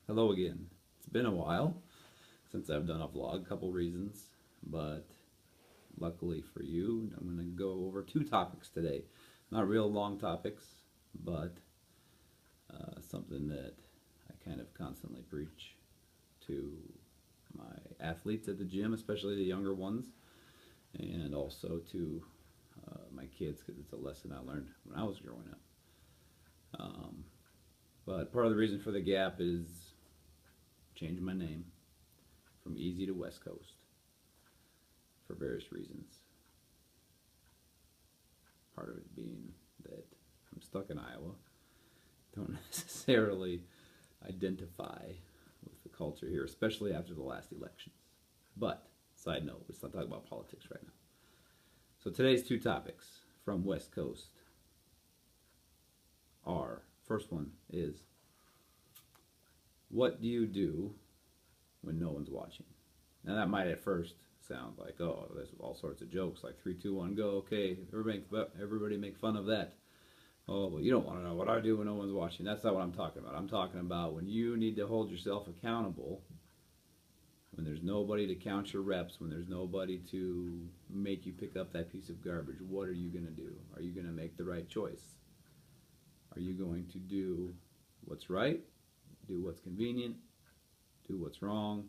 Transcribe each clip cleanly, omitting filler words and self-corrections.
Hello again. It's been a while since I've done a vlog, couple reasons, but luckily for you, I'm going to go over two topics today. Not real long topics, but something that I kind of constantly preach to my athletes at the gym, especially the younger ones, and also to my kids because it's a lesson I learned when I was growing up. Um, but part of the reason for the gap is change my name from Easy to West Coast for various reasons. Part of it being that I'm stuck in Iowa, don't necessarily identify with the culture here, especially after the last elections. But, side note, let's not talk about politics right now. So today's two topics from West Coast are, first one is, what do you do when no one's watching? Now that might at first sound like, oh, there's all sorts of jokes, like 3, 2, 1, go, okay, everybody make fun of that. Oh, well, you don't want to know what I do when no one's watching. That's not what I'm talking about. I'm talking about when you need to hold yourself accountable, when there's nobody to count your reps, when there's nobody to make you pick up that piece of garbage. What are you going to do? Are you going to make the right choice? Are you going to do what's right, do what's convenient, do what's wrong?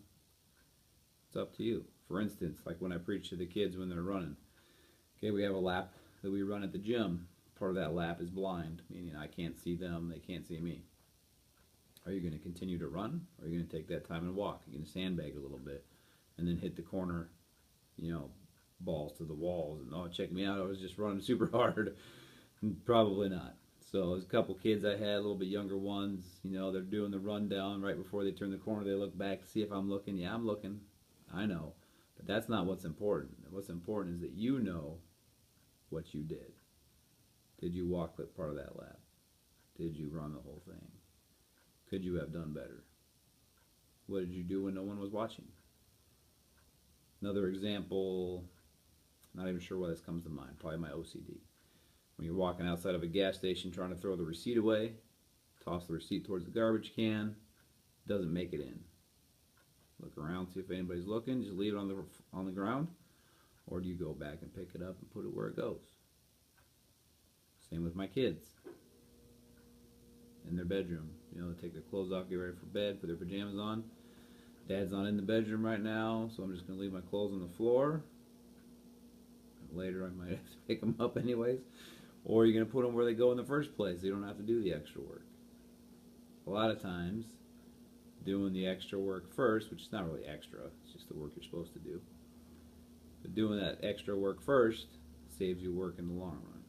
It's up to you. For instance, like when I preach to the kids when they're running. Okay, we have a lap that we run at the gym. Part of that lap is blind, meaning I can't see them, they can't see me. Are you going to continue to run, or are you going to take that time and walk? You're going to sandbag a little bit and then hit the corner, balls to the walls, and oh, check me out, I was just running super hard. Probably not. So there's a couple kids I had, a little bit younger ones, they're doing the rundown right before they turn the corner. They look back to see if I'm looking. Yeah, I'm looking. I know. But that's not what's important. What's important is that you know what you did. Did you walk part of that lap? Did you run the whole thing? Could you have done better? What did you do when no one was watching? Another example, not even sure why this comes to mind, probably my OCD. When you're walking outside of a gas station trying to throw the receipt away, toss the receipt towards the garbage can, doesn't make it in. Look around, see if anybody's looking, just leave it on the ground, or do you go back and pick it up and put it where it goes? Same with my kids. In their bedroom, they take their clothes off, get ready for bed, put their pajamas on. Dad's not in the bedroom right now, so I'm just going to leave my clothes on the floor. Later I might have to pick them up anyways. Or you're going to put them where they go in the first place, so you don't have to do the extra work. A lot of times, doing the extra work first, which is not really extra, it's just the work you're supposed to do. But doing that extra work first saves you work in the long run.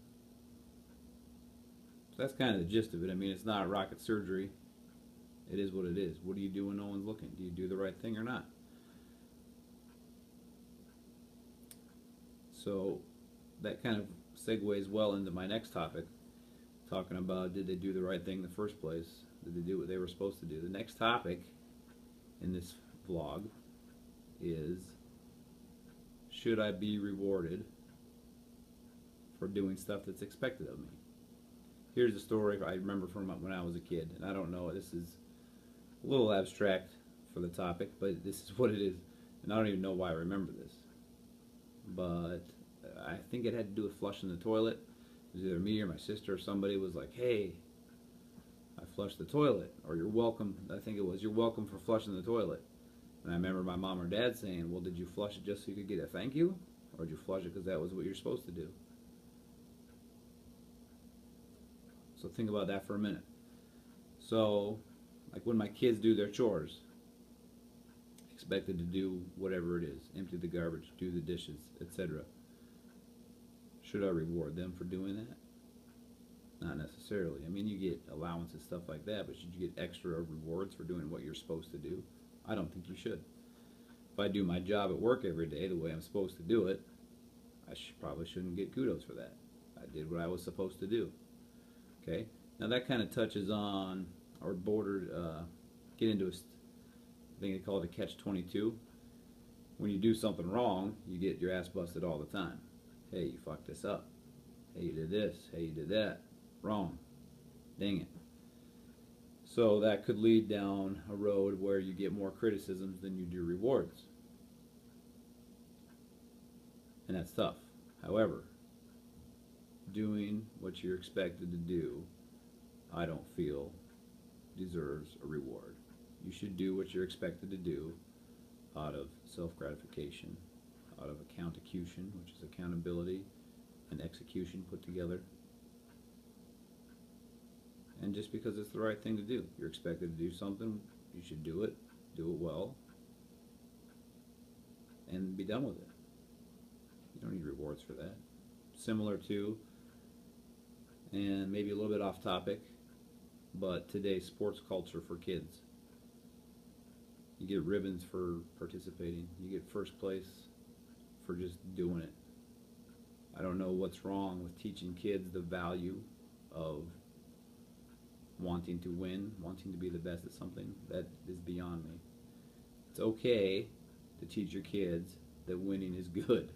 So that's kind of the gist of it. I mean, it's not rocket surgery. It is what it is. What do you do when no one's looking? Do you do the right thing or not? So that kind of segues well into my next topic, talking about did they do the right thing in the first place? Did they do what they were supposed to do? The next topic in this vlog is, should I be rewarded for doing stuff that's expected of me? Here's a story I remember from when I was a kid, and I don't know, this is a little abstract for the topic, but this is what it is, and I don't even know why I remember this. But I think it had to do with flushing the toilet. It was either me or my sister or somebody was like, hey, I flushed the toilet, or you're welcome, I think it was, you're welcome for flushing the toilet. And I remember my mom or dad saying, well, did you flush it just so you could get a thank you? Or did you flush it because that was what you're supposed to do? So think about that for a minute. So, like when my kids do their chores, expected to do whatever it is, empty the garbage, do the dishes, etc. Should I reward them for doing that? Not necessarily. I mean, you get allowances, stuff like that, but should you get extra rewards for doing what you're supposed to do? I don't think you should. If I do my job at work every day the way I'm supposed to do it, I probably shouldn't get kudos for that. I did what I was supposed to do. Okay? Now that kind of touches on, or bordered, get into I think they call it a catch-22. When you do something wrong, you get your ass busted all the time. Hey, you fucked this up. Hey, you did this. Hey, you did that. Wrong. Dang it. So that could lead down a road where you get more criticisms than you do rewards. And that's tough. However, doing what you're expected to do, I don't feel deserves a reward. You should do what you're expected to do out of self-gratification, out of accounticution, which is accountability and execution put together. And just because it's the right thing to do. You're expected to do something, you should do it well, and be done with it. You don't need rewards for that. Similar to, and maybe a little bit off topic, but today's sports culture for kids. You get ribbons for participating. You get first place for just doing it. I don't know what's wrong with teaching kids the value of wanting to win, wanting to be the best at something. That is beyond me. It's okay to teach your kids that winning is good.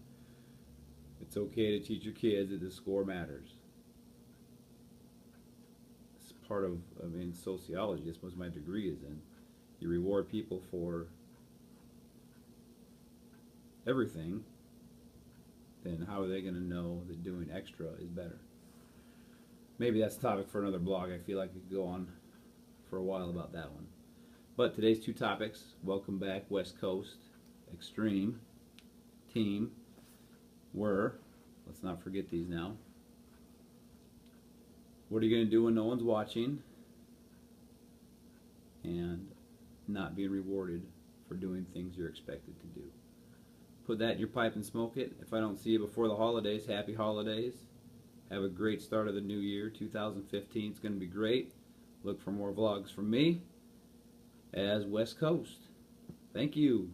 It's okay to teach your kids that the score matters. It's part of, sociology. That's what my degree is in. You reward people for everything, then how are they going to know that doing extra is better? Maybe that's a topic for another blog. I feel like we could go on for a while about that one. But today's two topics, welcome back West Coast Extreme team, were, let's not forget these now, what are you going to do when no one's watching? And not being rewarded for doing things you're expected to do. Put that in your pipe and smoke it. If I don't see you before the holidays, happy holidays. Have a great start of the new year, 2015. It's going to be great. Look for more vlogs from me as West Coast. Thank you.